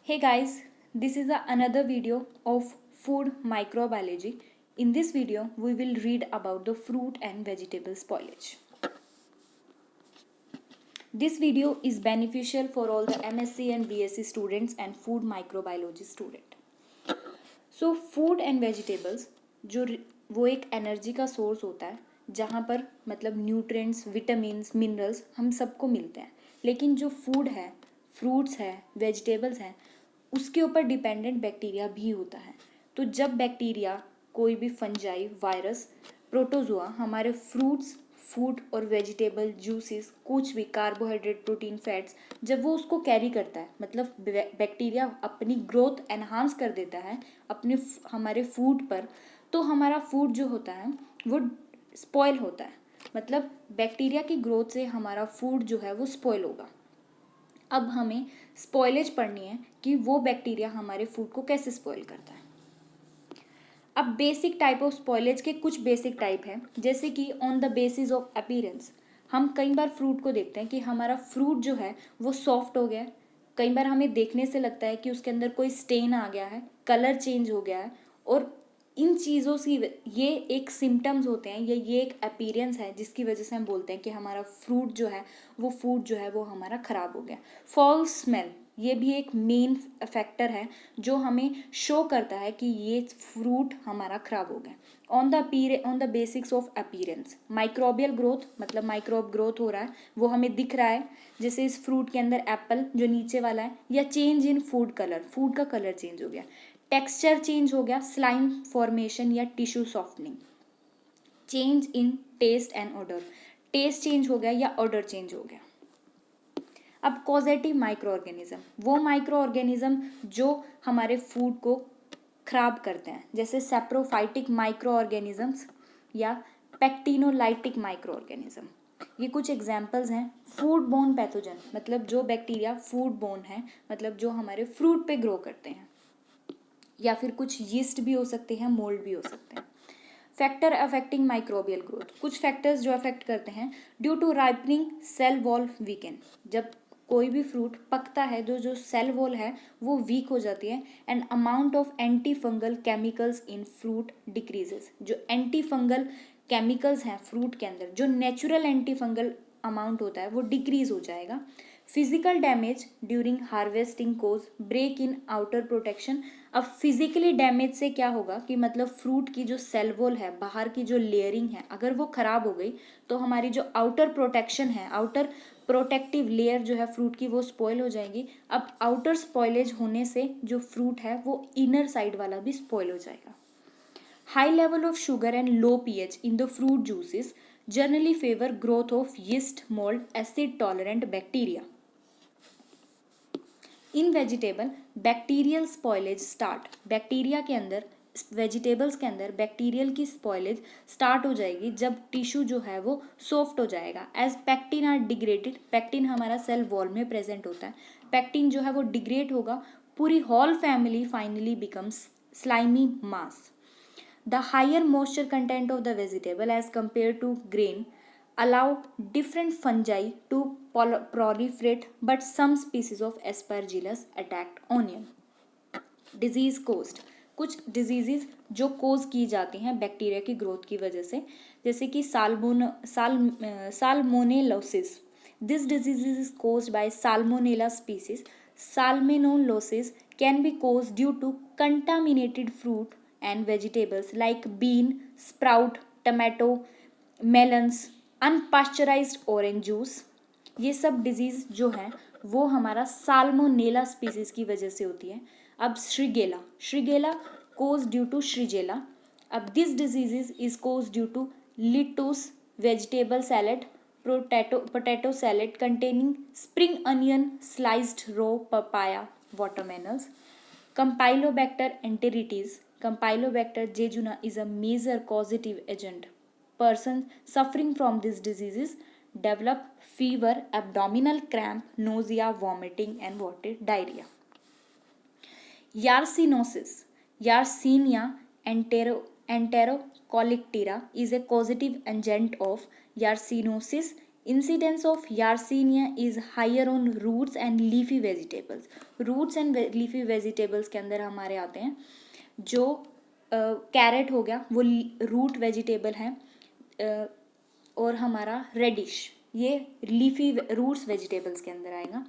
Hey guys, this is another video of food microbiology. In this video, we will read about the fruit and vegetable spoilage. This video is beneficial for all the MSc and BSc students and food microbiology student. So food and vegetables जो वो एक energy का source होता है जहाँ पर मतलब nutrients, vitamins, minerals हम सबको मिलते हैं. लेकिन जो फूड है, फ्रूट्स है, वेजिटेबल्स हैं, उसके ऊपर डिपेंडेंट बैक्टीरिया भी होता है. तो जब बैक्टीरिया, कोई भी फंजाई, वायरस, प्रोटोजोआ हमारे फ्रूट्स, फूड और वेजिटेबल जूसेस, कुछ भी कार्बोहाइड्रेट, प्रोटीन, फैट्स, जब वो उसको कैरी करता है, मतलब बैक्टीरिया अपनी ग्रोथ एनहांस कर देता है अपने हमारे फूड पर, तो हमारा फूड जो होता है वो स्पॉइल होता है. मतलब बैक्टीरिया की ग्रोथ से हमारा फूड जो है वो स्पॉइल होगा. अब हमें स्पॉइलेज पढ़नी है कि वो बैक्टीरिया हमारे फूड को कैसे स्पॉइल करता है. अब बेसिक टाइप ऑफ स्पॉइलेज के कुछ बेसिक टाइप हैं, जैसे कि on the basis of appearance. हम कई बार फ्रूट को देखते हैं कि हमारा फ्रूट जो है वो सॉफ्ट हो गया है. कई बार हमें देखने से लगता है कि उसके अंदर कोई स्टेन आ गया है, कलर चेंज हो गया है. और इन चीज़ों की ये एक सिम्टम्स होते हैं, ये एक अपीयरेंस है जिसकी वजह से हम बोलते हैं कि हमारा फ्रूट जो है वो फूड जो है वो हमारा ख़राब हो गया. फॉल्स स्मेल, ये भी एक मेन फैक्टर है जो हमें शो करता है कि ये फ्रूट हमारा ख़राब हो गया. On the basics of appearance, microbial growth, मतलब माइक्रोब ग्रोथ हो रहा है, वो हमें दिख रहा है. जैसे इस फ्रूट के अंदर एप्पल जो नीचे वाला है, या change in food colour, food का कलर चेंज हो गया, टेक्सचर चेंज हो गया, स्लाइम फॉर्मेशन या tissue softening, change in taste and odour, taste change हो गया या ऑर्डर चेंज हो गया. अब कॉजेटिव माइक्रो ऑर्गेनिज्म, वो माइक्रो ऑर्गेनिज्म जो हमारे फूड को खराब करते हैं, जैसे सेप्रोफाइटिक माइक्रो ऑर्गेनिजम्स या पेक्टिनोलाइटिक माइक्रो ऑर्गेनिज्म. ये कुछ एग्जाम्पल्स हैं. फूड बोर्न पैथोजन, मतलब जो बैक्टीरिया फूड बोर्न है, मतलब जो हमारे फ्रूट पे ग्रो करते हैं, या फिर कुछ यीस्ट भी हो सकते हैं, मोल्ड भी हो सकते हैं. फैक्टर अफेक्टिंग माइक्रोबियल ग्रोथ, कुछ फैक्टर्स जो अफेक्ट करते हैं. Due to ripening cell wall weaken, जब कोई भी फ्रूट पकता है तो जो सेल वॉल है वो वीक हो जाती है. And amount of anti fungal chemicals in fruit decreases, जो एंटी फंगल केमिकल्स हैं फ्रूट के अंदर, जो नेचुरल एंटी फंगल अमाउंट होता है वो डिक्रीज हो जाएगा. Physical damage during harvesting cause break in outer protection. अब फिजिकली डैमेज से क्या होगा कि मतलब फ्रूट की जो सेल वॉल है, बाहर की जो लेयरिंग है, अगर वो खराब हो गई तो हमारी जो आउटर प्रोटेक्शन है, आउटर प्रोटेक्टिव लेयर जो है फ्रूट की, वो स्पॉइल हो जाएगी. अब आउटर स्पॉइलेज होने से जो फ्रूट है वो इनर साइड वाला भी स्पॉइल हो जाएगा. High level of sugar and low pH in the fruit juices generally favour growth of yeast, mould, acid tolerant bacteria. In vegetable bacterial spoilage start, bacteria के अंदर, वेजिटेबल्स के अंदर बैक्टीरियल की spoilage start हो जाएगी जब टिश्यू जो है वो सॉफ्ट हो जाएगा. As pectin are degraded, pectin हमारा सेल वॉल में प्रेजेंट होता है, पैक्टिन जो है वो डिग्रेड होगा, पूरी whole family finally becomes slimy mass. The higher moisture content of the vegetable as compared to grain allow different fungi to proliferate, but some species of aspergillus attacked onion. Disease caused, कुछ diseases जो कोज की जाती हैं bacteria की growth की वजह से, जैसे कि salmonellosis. This disease is caused by salmonella species. Salmonellosis can be caused due to contaminated fruit and vegetables like bean, sprout, tomato, melons, unpasteurized orange juice. ये सब डिजीज जो हैं वो हमारा साल्मोनेला स्पीसीज की वजह से होती है. अब श्रीगेला कोज ड्यू टू श्रीजेला. अब this disease is cause due to lettuce vegetable salad, potato salad containing spring onion, sliced raw papaya, watermelons. Campylobacter enteritis, Campylobacter jejuni is a major causative agent. Persons suffering from these diseases develop fever, abdominal cramp, nausea, vomiting, and diarrhea. Yersinia enterocolictera is a causative agent of yersiniosis incidence of Yersinia is higher on roots and leafy vegetables. Roots and leafy vegetables के अंदर हमारे आते हैं जो carat हो गया, वो root vegetable है, और हमारा रेडिश ये लीफी रूट्स वेजिटेबल्स के अंदर आएगा।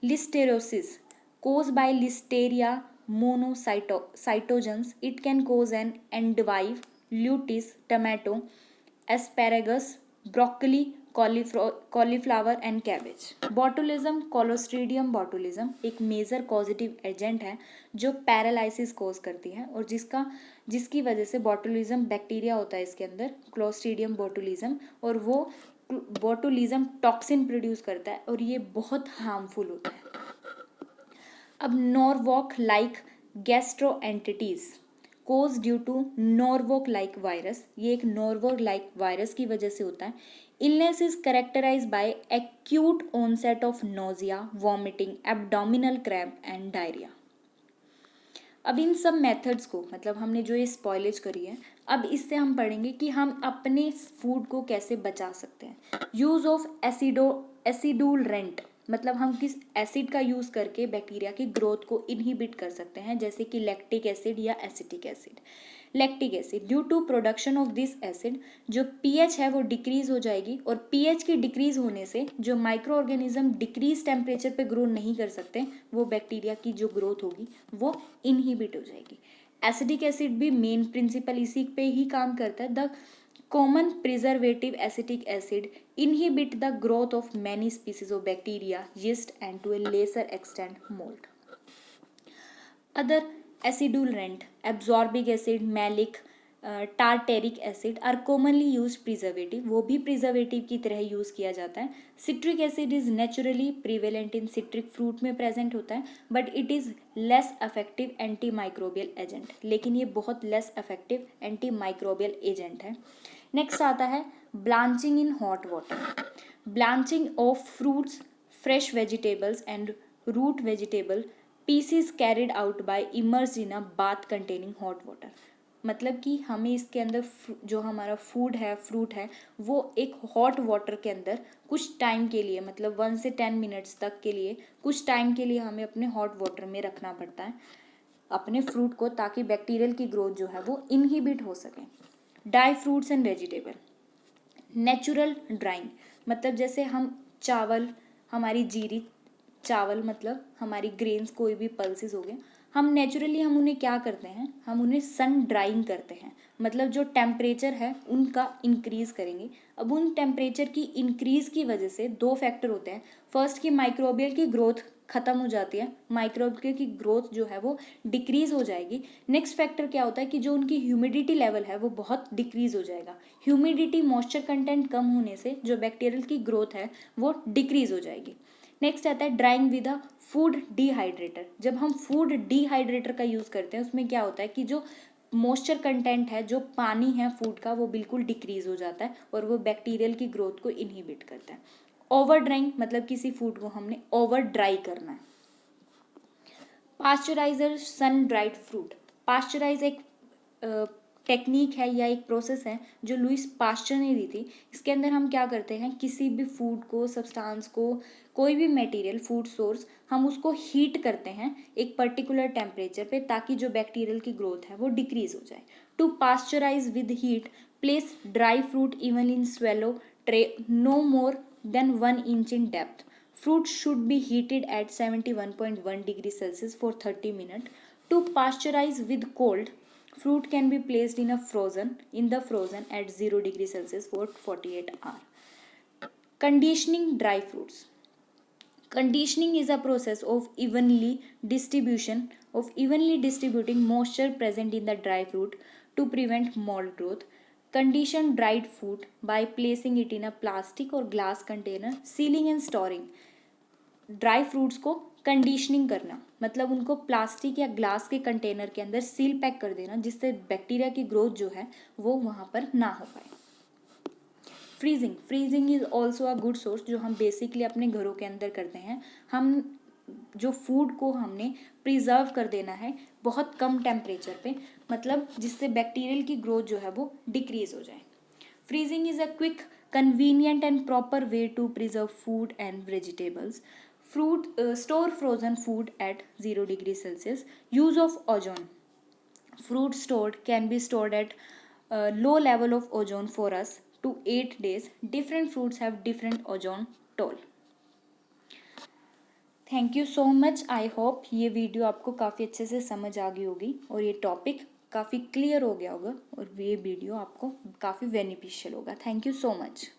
Listeriosis cause by Listeria monocytogenes, it can cause an endive, lettuce, tomato, asparagus, broccoli, cauliflower and cabbage. Botulism, Clostridium botulism एक मेजर कॉजेटिव एजेंट है जो पैरालिसिस कोज करती है और जिसकी वजह से बॉटुलिज्म बैक्टीरिया होता है इसके अंदर, क्लोस्ट्रीडियम बॉटुलिज्म, और वो बॉटुलिज्म टॉक्सिन प्रोड्यूस करता है और ये बहुत हार्मफुल होता है। अब Norwalk like gastroenteritis cause due to Norwalk like virus, ये एक नॉर्वॉक लाइक वायरस की वजह से होता है। Illness is characterised by acute onset of nausea, vomiting, abdominal cramp and diarrhoea. अब इन सब मेथड्स को, मतलब हमने जो ये स्पॉइलेज करी है, अब इससे हम पढ़ेंगे कि हम अपने फूड को कैसे बचा सकते हैं। यूज ऑफ एसिडुलरेंट, मतलब हम किस एसिड का यूज करके बैक्टीरिया की ग्रोथ को इनहिबिट कर सकते हैं, जैसे कि लैक्टिक एसिड या acetic acid. Lactic acid, due to production of this acid जो पीएच है वो डिक्रीज हो जाएगी, और पीएच की डिक्रीज होने से जो माइक्रो ऑर्गेनिज्म डिक्रीज टेम्परेचर पे ग्रो नहीं कर सकते, वो बैक्टीरिया की जो ग्रोथ होगी वो इनहिबिट हो जाएगी। एसिडिक एसिड भी मेन प्रिंसिपल इसी पे ही काम करता है। The common preservative acetic acid inhibit the growth of many species of bacteria, yeast, and to a lesser extent mold. Other acidulrent, absorbic acid, malic, tartaric acid are commonly used preservative, वो भी preservative की तरह use किया जाता है। citric acid is naturally prevalent in citric fruit में present होता है, but it is less effective antimicrobial agent, लेकिन ये बहुत less effective antimicrobial agent है। नेक्स्ट आता है blanching in hot water, blanching of fruits, fresh vegetables and root vegetable pieces carried out by immerse in a bath containing hot water. मतलब कि हमें इसके अंदर जो हमारा फूड है, फ्रूट है, वो एक हॉट वाटर के अंदर कुछ टाइम के लिए, मतलब 1 से 10 मिनट्स तक के लिए, कुछ टाइम के लिए हमें अपने हॉट वाटर में रखना पड़ता है अपने फ्रूट को, ताकि बैक्टीरियल की ग्रोथ जो है वो इनहिबिट हो सके। Dry fruits and vegetable, natural drying, मतलब जैसे हम चावल, हमारी जीरी चावल, मतलब हमारी ग्रेन्स, कोई भी पल्सेस हो गए, हम नेचुरली हम उन्हें क्या करते हैं, हम उन्हें सन ड्राइंग करते हैं, मतलब जो टेम्परेचर है उनका इंक्रीज करेंगे। अब उन टेम्परेचर की इंक्रीज की वजह से 2 फैक्टर होते हैं। फर्स्ट की माइक्रोबियल की ग्रोथ खत्म हो जाती है, माइक्रोबियल की ग्रोथ जो है वो डिक्रीज हो जाएगी। नेक्स्ट फैक्टर क्या होता है कि जो उनकी ह्यूमिडिटी लेवल है वो बहुत डिक्रीज हो जाएगा। ह्यूमिडिटी, मॉइस्चर कंटेंट कम होने से जो बैक्टीरियल की ग्रोथ है वो डिक्रीज हो जाएगी। नेक्स्ट आता है drawing with a food dehydrator. जब हम फूड डिहाइड्रेटर का यूज़ करते हैं उसमें क्या होता है कि जो मॉइस्चर कंटेंट है, जो पानी है फूड का, वो बिल्कुल डिक्रीज हो जाता है और वो बैक्टीरियल की ग्रोथ को इनहिबिट करता है। ओवर ड्राइंग, मतलब किसी फूड को हमने ओवर ड्राई करना है। Pasteuriser sun dried fruit, pasteurise एक टेक्निक है या एक प्रोसेस है जो लुइस पास्चर ने दी थी। इसके अंदर हम क्या करते हैं, किसी भी फूड को, सब्सटेंस को, कोई भी मटेरियल, फूड सोर्स, हम उसको हीट करते हैं एक पर्टिकुलर टेम्परेचर पे, ताकि जो बैक्टीरियल की ग्रोथ है वो डिक्रीज हो जाए। To pasteurise with heat, place dry fruit even in shallow tray no more than 1 inch in depth. Fruit should be heated at 71.1 degrees Celsius for 30 minutes. To pasteurize with cold, fruit can be placed in the frozen at 0 degrees Celsius for 48 hours. Conditioning dry fruits. Conditioning is a process of evenly distributing moisture present in the dry fruit to prevent mold growth. Condition dried fruit by placing it in a plastic or glass container, sealing and storing. Dry fruits को conditioning करना, मतलब उनको plastic या glass के container के अंदर seal pack कर देना, जिससे बैक्टीरिया की ग्रोथ जो है वो वहाँ पर ना हो पाए। Freezing is also a good source, जो हम बेसिकली अपने घरों के अंदर करते हैं। हम जो फूड को हमने प्रिजर्व कर देना है बहुत कम टेम्परेचर पे, मतलब जिससे बैक्टीरियल की ग्रोथ जो है वो डिक्रीज हो जाए। Freezing is a quick convenient and proper way to preserve food and vegetables. Store frozen food at 0 degrees Celsius. Use of ozone. Fruit stored can be stored at a low level of ozone for us to 8 days. Different fruits have different ozone toll. Thank you so much. I hope ये video आपको काफ़ी अच्छे से समझ आ गई होगी और ये टॉपिक काफ़ी क्लियर हो गया होगा और ये वीडियो आपको काफ़ी बेनिफिशियल होगा. Thank you so much.